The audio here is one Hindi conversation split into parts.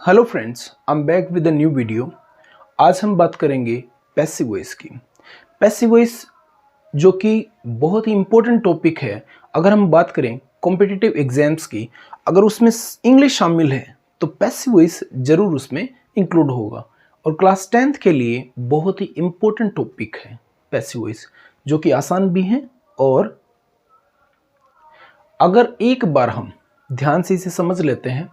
Hello friends, I am back with a new video. आज हम बात करेंगे पैसिव वॉइस की। पैसिव वॉइस जो कि बहुत ही इम्पोर्टेंट टॉपिक है। अगर हम बात करें कॉम्पिटिटिव एग्जाम्स की, अगर उसमें इंग्लिश शामिल है तो पैसिव वॉइस ज़रूर उसमें इंक्लूड होगा। और क्लास 10th के लिए बहुत ही इम्पोर्टेंट टॉपिक है पैसिव वॉइस, जो कि आसान भी है। और अगर एक बार हम ध्यान से इसे समझ लेते हैं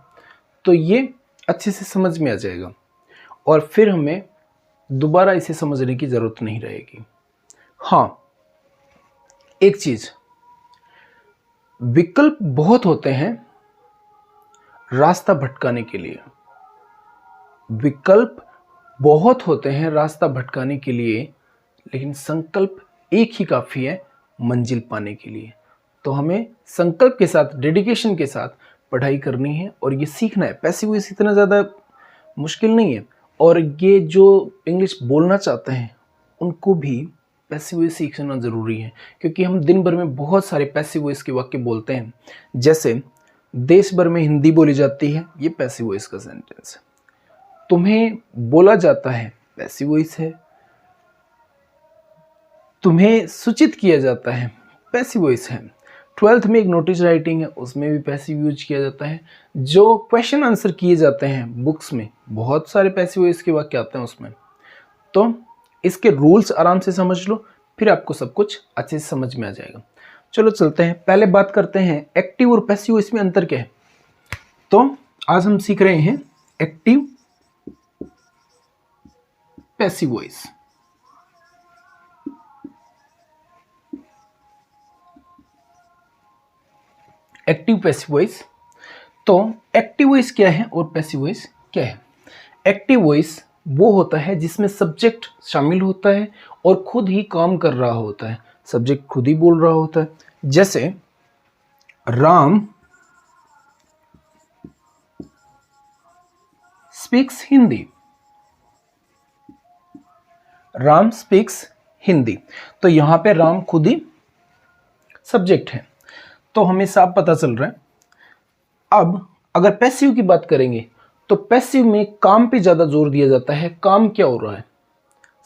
तो ये अच्छे से समझ में आ जाएगा और फिर हमें दोबारा इसे समझने की ज़रूरत नहीं रहेगी। हाँ, एक चीज़, विकल्प बहुत होते हैं रास्ता भटकाने के लिए। विकल्प बहुत होते हैं रास्ता भटकाने के लिए, लेकिन संकल्प एक ही काफ़ी है मंजिल पाने के लिए। तो हमें संकल्प के साथ, डेडिकेशन के साथ पढ़ाई करनी है और ये सीखना है। पैसिव वॉइस इतना ज़्यादा मुश्किल नहीं है, और ये जो इंग्लिश बोलना चाहते हैं उनको भी पैसिव वॉइस सीखना ज़रूरी है, क्योंकि हम दिन भर में बहुत सारे पैसिव वॉइस के वाक्य बोलते हैं। जैसे देश भर में हिंदी बोली जाती है, ये पैसिव वॉइस का सेंटेंस है। तुम्हें बोला जाता है, पैसिव वॉइस है। तुम्हें सूचित किया जाता है, पैसिव वॉइस है। 12th में एक नोटिस राइटिंग है, उसमें भी पैसिव यूज किया जाता है। जो क्वेश्चन आंसर किए जाते हैं बुक्स में, बहुत सारे पैसिव वॉइस के वाक्य आते हैं उसमें। तो इसके रूल्स आराम से समझ लो, फिर आपको सब कुछ अच्छे से समझ में आ जाएगा। चलो चलते हैं, पहले बात करते हैं एक्टिव और पैसिव वॉइस में अंतर क्या है। तो आज हम सीख रहे हैं active passive voice. Active passive voice. तो एक्टिव वॉइस क्या है और पैसिव वॉइस क्या है। एक्टिव वॉइस वो होता है जिसमें सब्जेक्ट शामिल होता है और खुद ही काम कर रहा होता है। सब्जेक्ट खुद ही बोल रहा होता है। जैसे राम स्पीक्स हिंदी। राम स्पीक्स हिंदी। तो यहां पे राम खुद ही सब्जेक्ट है, तो हमें साफ पता चल रहा है। अब अगर पैसिव की बात करेंगे तो पैसिव में काम पे ज़्यादा जोर दिया जाता है। काम क्या हो रहा है,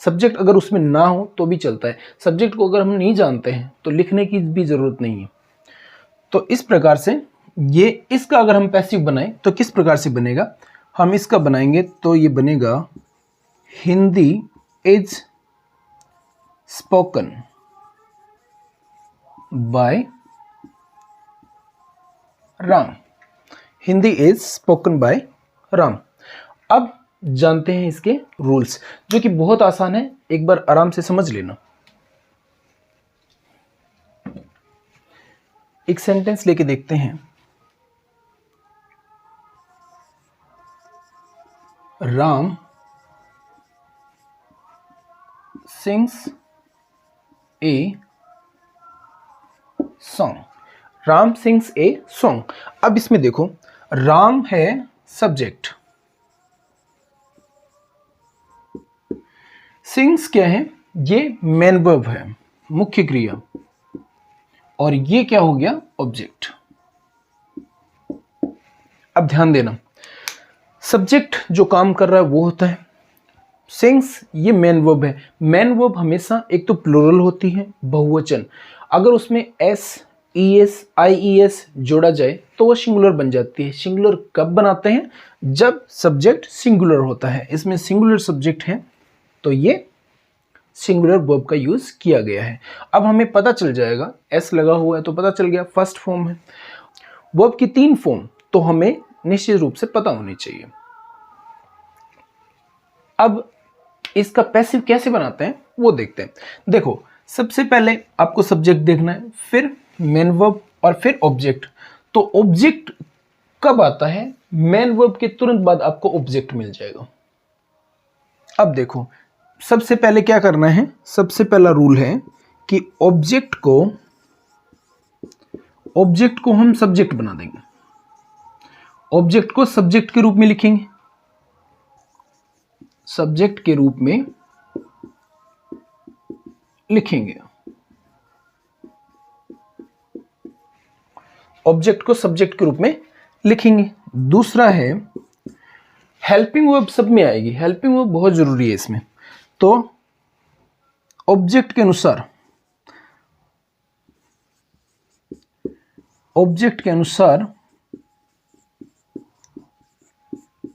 सब्जेक्ट अगर उसमें ना हो तो भी चलता है। सब्जेक्ट को अगर हम नहीं जानते हैं तो लिखने की भी ज़रूरत नहीं है। तो इस प्रकार से ये, इसका अगर हम पैसिव बनाएं तो किस प्रकार से बनेगा, हम इसका बनाएंगे तो ये बनेगा Hindi is spoken by Ram. Hindi is spoken by Ram. अब जानते हैं इसके रूल्स, जो कि बहुत आसान है, एक बार आराम से समझ लेना। एक सेंटेंस लेके देखते हैं। Ram sings a song. Ram sings a song. अब इसमें देखो, राम है सब्जेक्ट, सिंग्स क्या है, ये मेन वर्ब है, मुख्य क्रिया, और ये क्या हो गया, ऑब्जेक्ट। अब ध्यान देना, सब्जेक्ट जो काम कर रहा है वो होता है, सिंग्स ये मेन वर्ब है। मेन वर्ब हमेशा एक तो प्लूरल होती है, बहुवचन। अगर उसमें S E S I E S जोड़ा जाए तो वो सिंगुलर बन जाती है। सिंगुलर कब बनाते हैं, जब सब्जेक्ट सिंगुलर होता है। इसमें सिंगुलर सब्जेक्ट है तो ये सिंगुलर वर्ब का यूज किया गया है। अब हमें पता चल जाएगा, एस लगा हुआ है तो पता चल गया फर्स्ट फॉर्म है। वर्ब की 3 फॉर्म तो हमें निश्चित रूप से पता होनी चाहिए। अब इसका पैसिव कैसे बनाते हैं वो देखते हैं। देखो, सबसे पहले आपको सब्जेक्ट देखना है, फिर मेन वर्ब और फिर ऑब्जेक्ट। तो ऑब्जेक्ट कब आता है, मेन वर्ब के तुरंत बाद आपको ऑब्जेक्ट मिल जाएगा। अब देखो, सबसे पहले क्या करना है, सबसे पहला रूल है कि ऑब्जेक्ट को हम सब्जेक्ट बना देंगे। ऑब्जेक्ट को सब्जेक्ट के रूप में लिखेंगे, सब्जेक्ट के रूप में लिखेंगे। ऑब्जेक्ट को सब्जेक्ट के रूप में लिखेंगे। दूसरा है हेल्पिंग वर्ब सब में आएगी, हेल्पिंग वर्ब बहुत जरूरी है इसमें। तो ऑब्जेक्ट के अनुसार,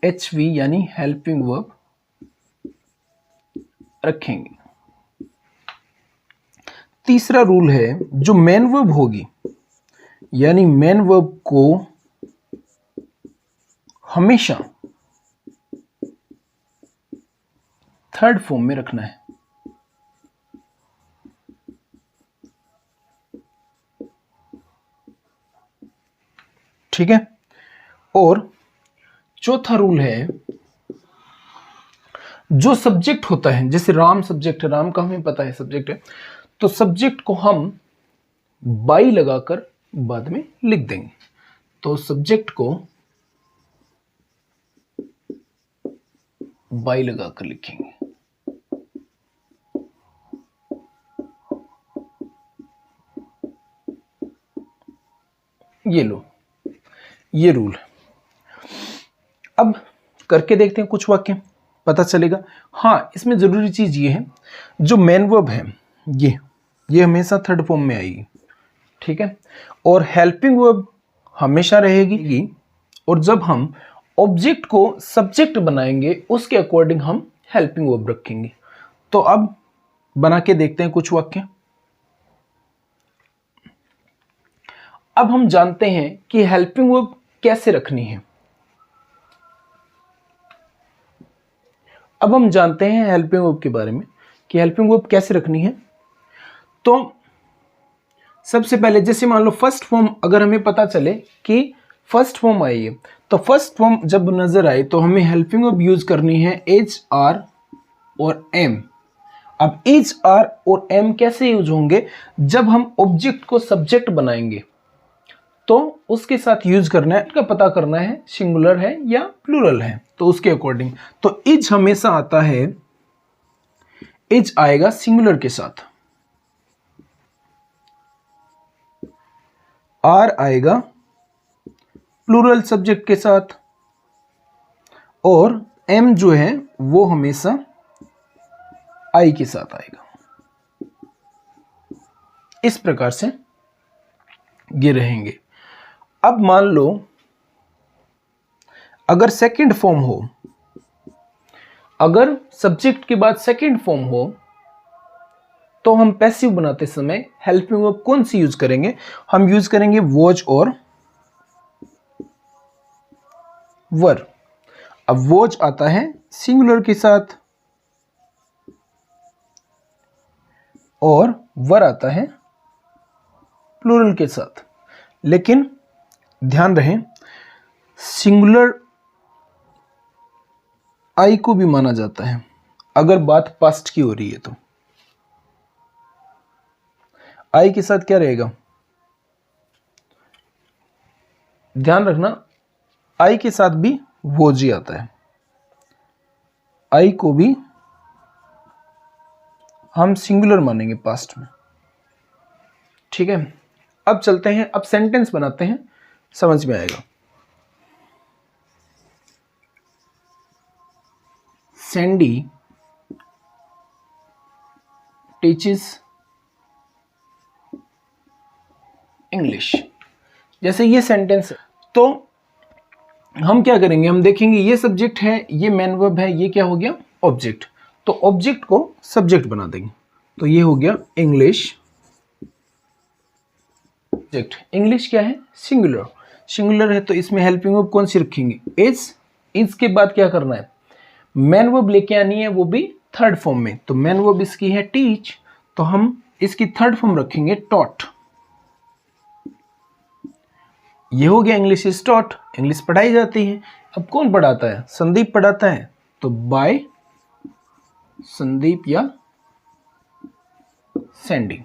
HV यानी हेल्पिंग वर्ब रखेंगे। तीसरा रूल है, जो मेन वर्ब होगी यानी मेन वर्ब को हमेशा थर्ड फॉर्म में रखना है। ठीक है। और चौथा रूल है, जो सब्जेक्ट होता है, जैसे राम सब्जेक्ट है, राम का हमें पता है सब्जेक्ट है, तो सब्जेक्ट को हम बाई लगाकर बाद में लिख देंगे। तो सब्जेक्ट को बाई लगाकर लिखेंगे। ये लो, ये रूल। अब करके देखते हैं कुछ वाक्य, पता चलेगा। हाँ, इसमें जरूरी चीज ये है, जो मेन वर्ब है ये हमेशा थर्ड फॉर्म में आएगी। ठीक है। और हेल्पिंग वर्ब हमेशा रहेगी, और जब हम ऑब्जेक्ट को सब्जेक्ट बनाएंगे उसके अकॉर्डिंग हम हेल्पिंग वर्ब रखेंगे। तो अब बना के देखते हैं कुछ वाक्य। अब हम जानते हैं कि हेल्पिंग वर्ब कैसे रखनी है। अब हम जानते हैं हेल्पिंग वर्ब के बारे में कि हेल्पिंग वर्ब कैसे रखनी है। तो सबसे पहले, जैसे मान लो फर्स्ट फॉर्म अगर हमें पता चले कि फर्स्ट फॉर्म आई है, तो फर्स्ट फॉर्म जब नजर आए तो हमें हेल्पिंग वर्ब यूज करनी है एच, आर और एम। अब एच, आर और एम कैसे यूज होंगे? जब हम ऑब्जेक्ट को सब्जेक्ट बनाएंगे तो उसके साथ यूज करना है, उनका पता करना है सिंगुलर है या प्लूरल है, तो उसके अकॉर्डिंग। तो इज हमेशा आता है, इज आएगा सिंगुलर के साथ, आर आएगा प्लूरल सब्जेक्ट के साथ, और एम जो है वो हमेशा आई के साथ आएगा। इस प्रकार से ये रहेंगे। अब मान लो अगर सेकंड फॉर्म हो, अगर सब्जेक्ट के बाद सेकंड फॉर्म हो, तो हम पैसिव बनाते समय हेल्पिंग वर्ब कौन सी यूज करेंगे? हम यूज करेंगे वॉज और वर। अब वॉज आता है सिंगुलर के साथ और वर आता है प्लूरल के साथ, लेकिन ध्यान रहे सिंगुलर आई को भी माना जाता है अगर बात पास्ट की हो रही है। तो आई के साथ क्या रहेगा? ध्यान रखना, आई के साथ भी वोज ही आता है, आई को भी हम सिंगुलर मानेंगे पास्ट में। ठीक है। अब चलते हैं, अब सेंटेंस बनाते हैं, समझ में आएगा। सैंडी टीचेस इंग्लिश, जैसे ये सेंटेंस है, तो हम क्या करेंगे? हम देखेंगे ये सब्जेक्ट है, ये मेन वर्ब है, ये क्या हो गया? ऑब्जेक्ट। तो ऑब्जेक्ट को सब्जेक्ट बना देंगे, तो ये हो गया इंग्लिश। ऑब्जेक्ट इंग्लिश क्या है? सिंगुलर। सिंगुलर है तो इसमें हेल्पिंग वर्ब कौन सी रखेंगे? इज। इज के बाद क्या करना है? मेन वर्ब लेके आनी है, वो भी थर्ड फॉर्म में। तो मेन वर्ब इसकी है टीच, तो हम इसकी थर्ड फॉर्म रखेंगे टॉट। ये हो गया इंग्लिश इज टॉट, इंग्लिश पढ़ाई जाती है। अब कौन पढ़ाता है? संदीप पढ़ाता है, तो बाय संदीप या सैंडी।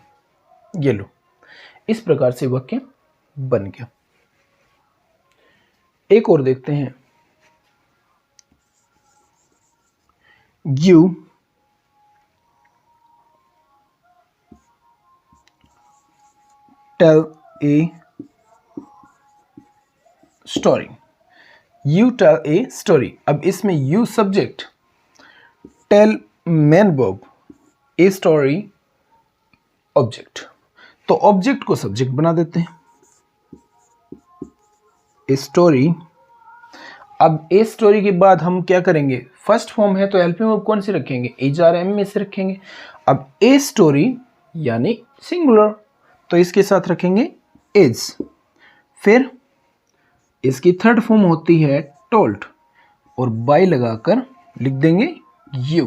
ये लो, इस प्रकार से वाक्य बन गया। एक और देखते हैं। You tell a story. You tell a story. अब इसमें you subject, tell main verb, a story object. तो ऑब्जेक्ट को सब्जेक्ट बना देते हैं, ए स्टोरी। अब ए स्टोरी के बाद हम क्या करेंगे, फर्स्ट फॉर्म है तो हेल्पिंग वर्ब कौन सी रखेंगे, इज आर एम में से रखेंगे। अब ए स्टोरी यानी सिंगुलर, तो इसके साथ रखेंगे इज। फिर इसकी थर्ड फॉर्म होती है टोल्ड, और बाय लगाकर लिख देंगे यू।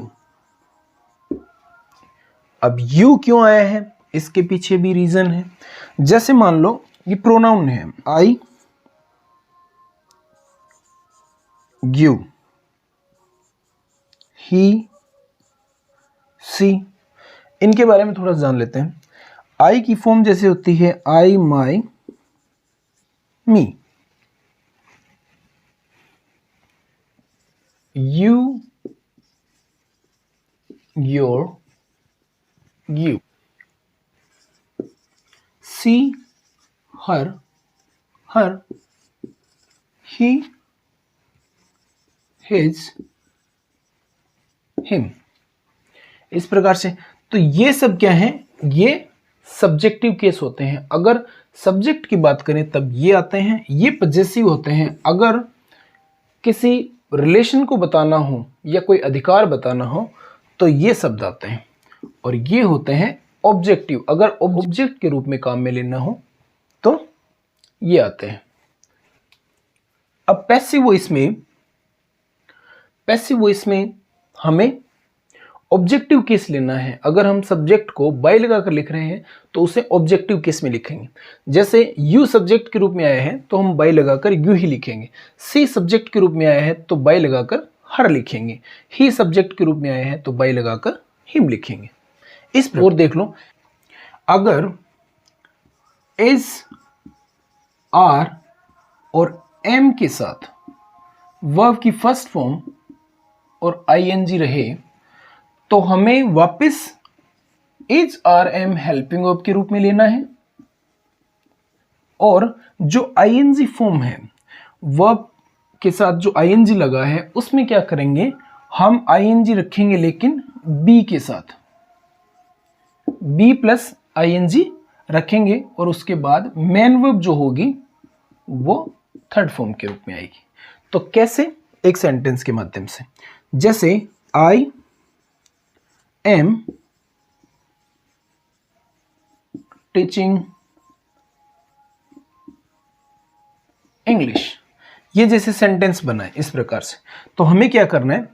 अब यू क्यों आया है, इसके पीछे भी रीजन है। जैसे मान लो ये प्रोनाउन है, आई, यू, ही, सी। इनके बारे में थोड़ा जान लेते हैं। आई की फॉर्म जैसे होती है I, my, me. You, your, you. She, her, her. He, his, him. इस प्रकार से। तो ये सब क्या है, ये सब्जेक्टिव केस होते हैं। अगर सब्जेक्ट की बात करें तब ये आते हैं, ये पजेसिव होते हैं। अगर किसी रिलेशन को बताना हो या कोई अधिकार बताना हो तो ये शब्द आते हैं, और ये होते हैं ऑब्जेक्टिव। अगर ऑब्जेक्ट के रूप में काम में लेना हो तो ये आते हैं। अब पैसिव वॉइस में हमें ऑब्जेक्टिव केस लेना है। अगर हम सब्जेक्ट को बाय लगाकर लिख रहे हैं तो उसे ऑब्जेक्टिव केस में लिखेंगे। जैसे यू सब्जेक्ट के रूप में आया है तो हम बाय लगाकर यू ही लिखेंगे। सी सब्जेक्ट के रूप में आया है तो बाय लगाकर हर लिखेंगे। ही सब्जेक्ट के रूप में आया है तो बाय लगाकर हिम लिखेंगे। इस और देख लो, अगर इज, आर और एम के साथ वर्ब की फर्स्ट फॉर्म और आईएनजी रहे तो हमें वापस is, are, am helping verb के रूप में लेना है। और जो आईएनजी फॉर्म है, वर्ब के साथ जो आईएनजी लगा है उसमें क्या करेंगे, हम आईएनजी रखेंगे लेकिन बी के साथ, बी प्लस आईएनजी रखेंगे। और उसके बाद मेन वर्ब जो होगी वो थर्ड फॉर्म के रूप में आएगी। तो कैसे, एक सेंटेंस के माध्यम से। जैसे आई एम टीचिंग इंग्लिश, ये जैसे सेंटेंस बना है इस प्रकार से। तो हमें क्या करना है,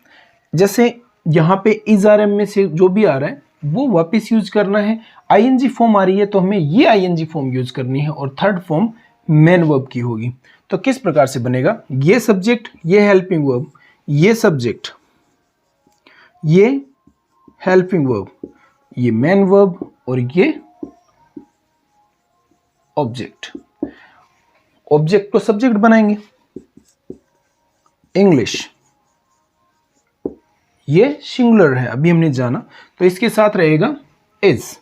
जैसे यहां पे इज, आर, एम में से जो भी आ रहा है वो वापस यूज करना है। आईएनजी फॉर्म आ रही है तो हमें ये आईएनजी फॉर्म यूज करनी है, और थर्ड फॉर्म मेन वर्ब की होगी। तो किस प्रकार से बनेगा, ये सब्जेक्ट, ये हेल्पिंग वर्ब, ये सब्जेक्ट, ये हेल्पिंग वर्ब, ये मेन वर्ब, और ये ऑब्जेक्ट। ऑब्जेक्ट को सब्जेक्ट बनाएंगे, इंग्लिश, ये सिंगुलर है अभी हमने जाना, तो इसके साथ रहेगा इज।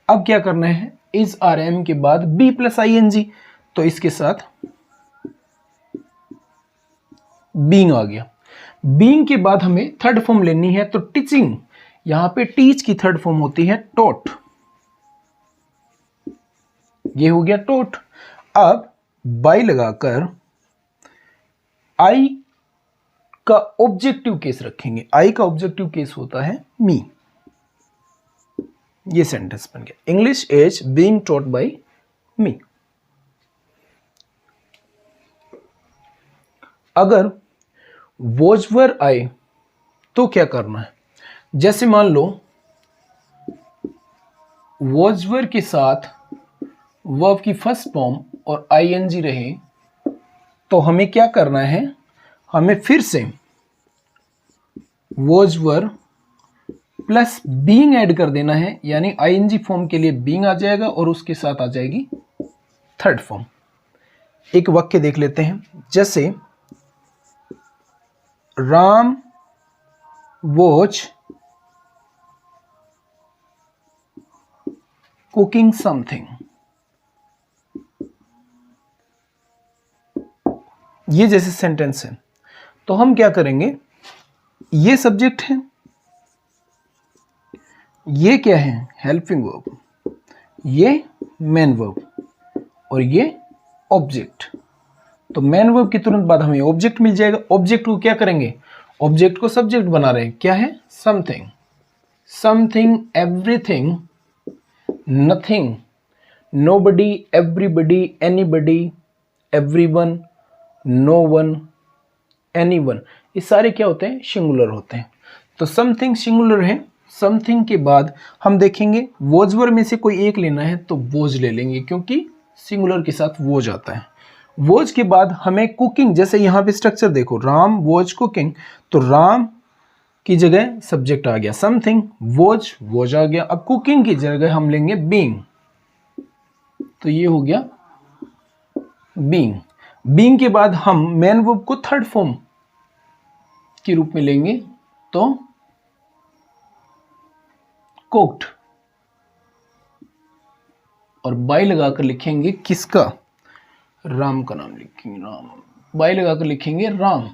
अब क्या करना है, इज, आर, एम के बाद बी प्लस आईएनजी, तो इसके साथ बीइंग आ गया। बीइंग के बाद हमें थर्ड फॉर्म लेनी है, तो टीचिंग, यहां पे टीच की थर्ड फॉर्म होती है टॉट, ये हो गया टॉट। अब बाय लगाकर आई का ऑब्जेक्टिव केस रखेंगे। आई का ऑब्जेक्टिव केस होता है मी। ये सेंटेंस बन गया, English is being taught by me. अगर वॉज वर आए तो क्या करना है, जैसे मान लो वॉज वर के साथ वर्ब की फर्स्ट फॉर्म और आईएनजी रहे तो हमें क्या करना है, हमें फिर से was were plus being add कर देना है, यानी आईएनजी फॉर्म के लिए बीइंग आ जाएगा और उसके साथ आ जाएगी थर्ड फॉर्म। एक वाक्य देख लेते हैं, जैसे राम वॉज कुकिंग समथिंग। ये जैसे सेंटेंस है तो हम क्या करेंगे, ये सब्जेक्ट है, ये क्या है हेल्पिंग वर्ब, ये मेन वर्ब और ये ऑब्जेक्ट। तो मेन वर्ब के तुरंत बाद हमें ऑब्जेक्ट मिल जाएगा। ऑब्जेक्ट को क्या करेंगे, ऑब्जेक्ट को सब्जेक्ट बना रहे हैं, क्या है something, something, everything, nothing, nobody, everybody, anybody, everyone, no one, anyone, ये सारे क्या होते हैं सिंगुलर होते हैं। तो समथिंग सिंगुलर है। समथिंग के बाद हम देखेंगे वोज वर्ब में से कोई एक लेना है तो वोज ले लेंगे क्योंकि सिंगुलर के साथ वोज आता है। वोज के बाद हमें कुकिंग, जैसे यहाँ पे स्ट्रक्चर देखो, राम वोज कुकिंग, तो राम की जगह सब्जेक्ट आ गया समथिंग, वोज वोज आ गया। अब कुकिंग की जगह हम लेंगे बीइंग, तो ये हो गया बीइंग। बीइंग के बाद हम मेन वर्ब को थर्ड फॉर्म के रूप में लेंगे तो कुक्ड, और बाय लगाकर लिखेंगे किसका, राम का नाम लिखेंगे, राम, बाय लगाकर लिखेंगे राम।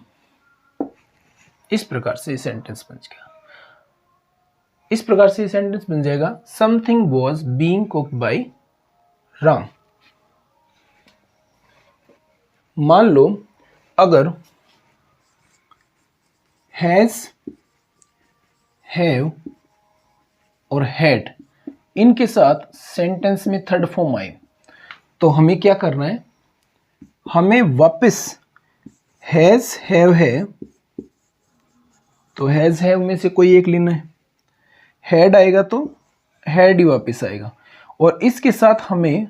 इस प्रकार से सेंटेंस बन गया। इस प्रकार से सेंटेंस बन जाएगा something was being cooked bye Ram. मान लो अगर हैज, हैव और हैड इनके साथ सेंटेंस में थर्ड फॉर्म आए तो हमें क्या करना है, हमें वापस हैज हैव है तो हैज हैव में से कोई एक लेना है, हैड आएगा तो हैड ही वापस आएगा, और इसके साथ हमें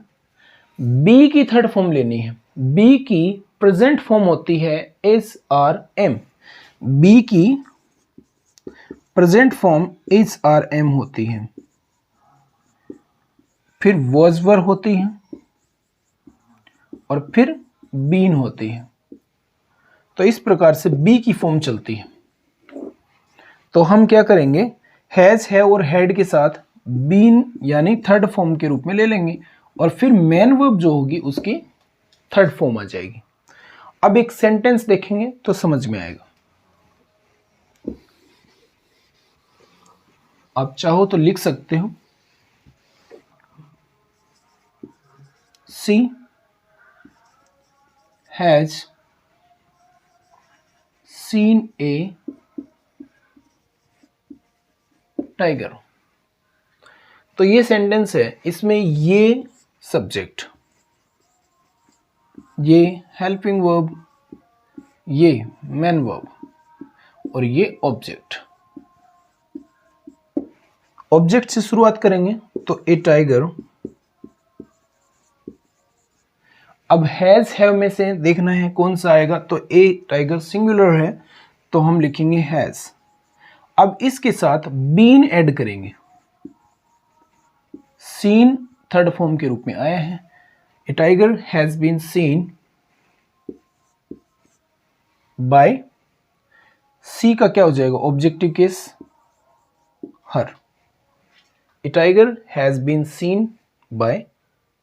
बी की थर्ड फॉर्म लेनी है। बी की प्रेजेंट फॉर्म होती है एस आर एम, बी की present form is are am होती है, फिर वॉज वर होती है और फिर बीन होती है। तो इस प्रकार से बी की फॉर्म चलती है। तो हम क्या करेंगे, हैज है और हैड के साथ बीन यानी थर्ड फॉर्म के रूप में ले लेंगे और फिर मेन वर्ब जो होगी उसकी थर्ड फॉर्म आ जाएगी। अब एक सेंटेंस देखेंगे तो समझ में आएगा। आप चाहो तो लिख सकते हो, सी हैज सीन ए टाइगर। तो ये सेंटेंस है, इसमें ये सब्जेक्ट, ये हेल्पिंग वर्ब, ये मेन वर्ब और ये ऑब्जेक्ट। ऑब्जेक्ट से शुरुआत करेंगे तो ए टाइगर। अब हैज हैव में से देखना है कौन सा आएगा, तो ए टाइगर सिंगुलर है तो हम लिखेंगे हैज। अब इसके साथ बीन ऐड करेंगे, सीन थर्ड फॉर्म के रूप में आया है, a tiger has been seen by, she का क्या हो जाएगा objective case her, a tiger has been seen by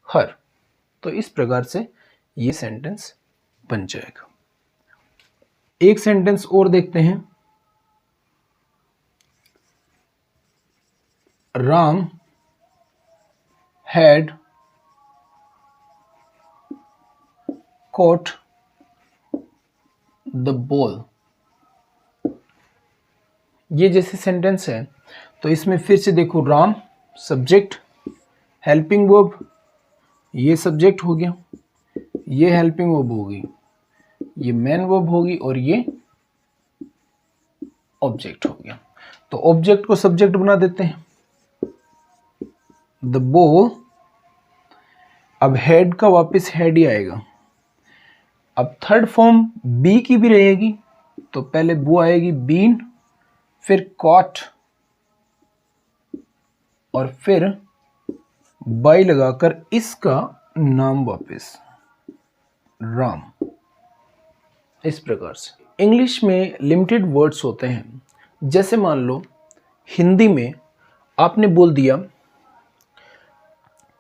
her. तो इस प्रकार से ये सेंटेंस बन जाएगा। एक सेंटेंस और देखते हैं, Ram had caught the ball। ये जैसे सेंटेंस है तो इसमें फिर से देखो, राम सब्जेक्ट, हेल्पिंग वर्ब, ये सब्जेक्ट हो गया, ये हेल्पिंग वर्ब होगी, ये मेन वर्ब होगी और ये ऑब्जेक्ट हो गया। तो ऑब्जेक्ट को सब्जेक्ट बना देते हैं, द बॉल। अब हेड का वापस हेड ही आएगा। अब थर्ड फॉर्म बी की भी रहेगी तो पहले वो आएगी बीन, फिर कॉट और फिर बाई लगाकर इसका नाम वापस राम। इस प्रकार से इंग्लिश में लिमिटेड वर्ड्स होते हैं। जैसे मान लो हिंदी में आपने बोल दिया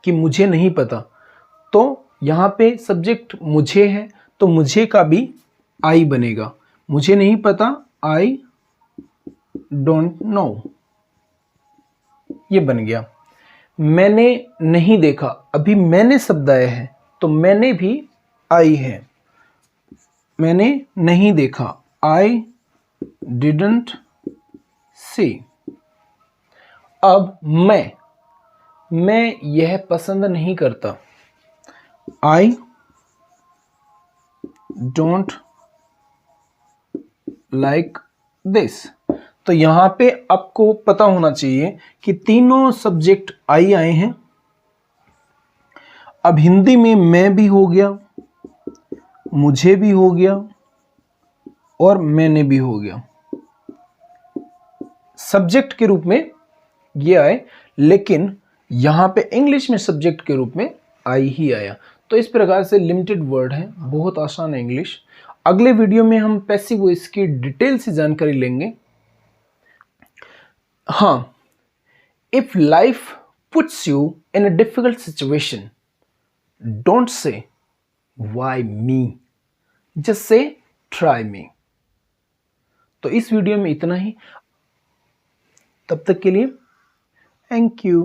कि मुझे नहीं पता, तो यहाँ पे सब्जेक्ट मुझे है तो मुझे का भी आई बनेगा। मुझे नहीं पता, आई डोंट नो, ये बन गया। मैंने नहीं देखा, अभी मैंने शब्द आया है तो मैंने भी आई है। मैंने नहीं देखा, आई डिडंट सी। अब मैं यह पसंद नहीं करता, आई डोंट लाइक दिस। तो यहां पे आपको पता होना चाहिए कि तीनों सब्जेक्ट आई आए हैं। अब हिंदी में मैं भी हो गया, मुझे भी हो गया और मैंने भी हो गया। सब्जेक्ट के रूप में ये आए, लेकिन यहां पे इंग्लिश में सब्जेक्ट के रूप में आई ही आया। तो इस प्रकार से लिमिटेड वर्ड है, बहुत आसान है इंग्लिश। अगले वीडियो में हम पैसिव वॉइस की डिटेल से जानकारी लेंगे। हाँ, if life puts you in a difficult situation, don't say why me, just say try me. तो इस वीडियो में इतना ही। तब तक के लिए थैंक यू।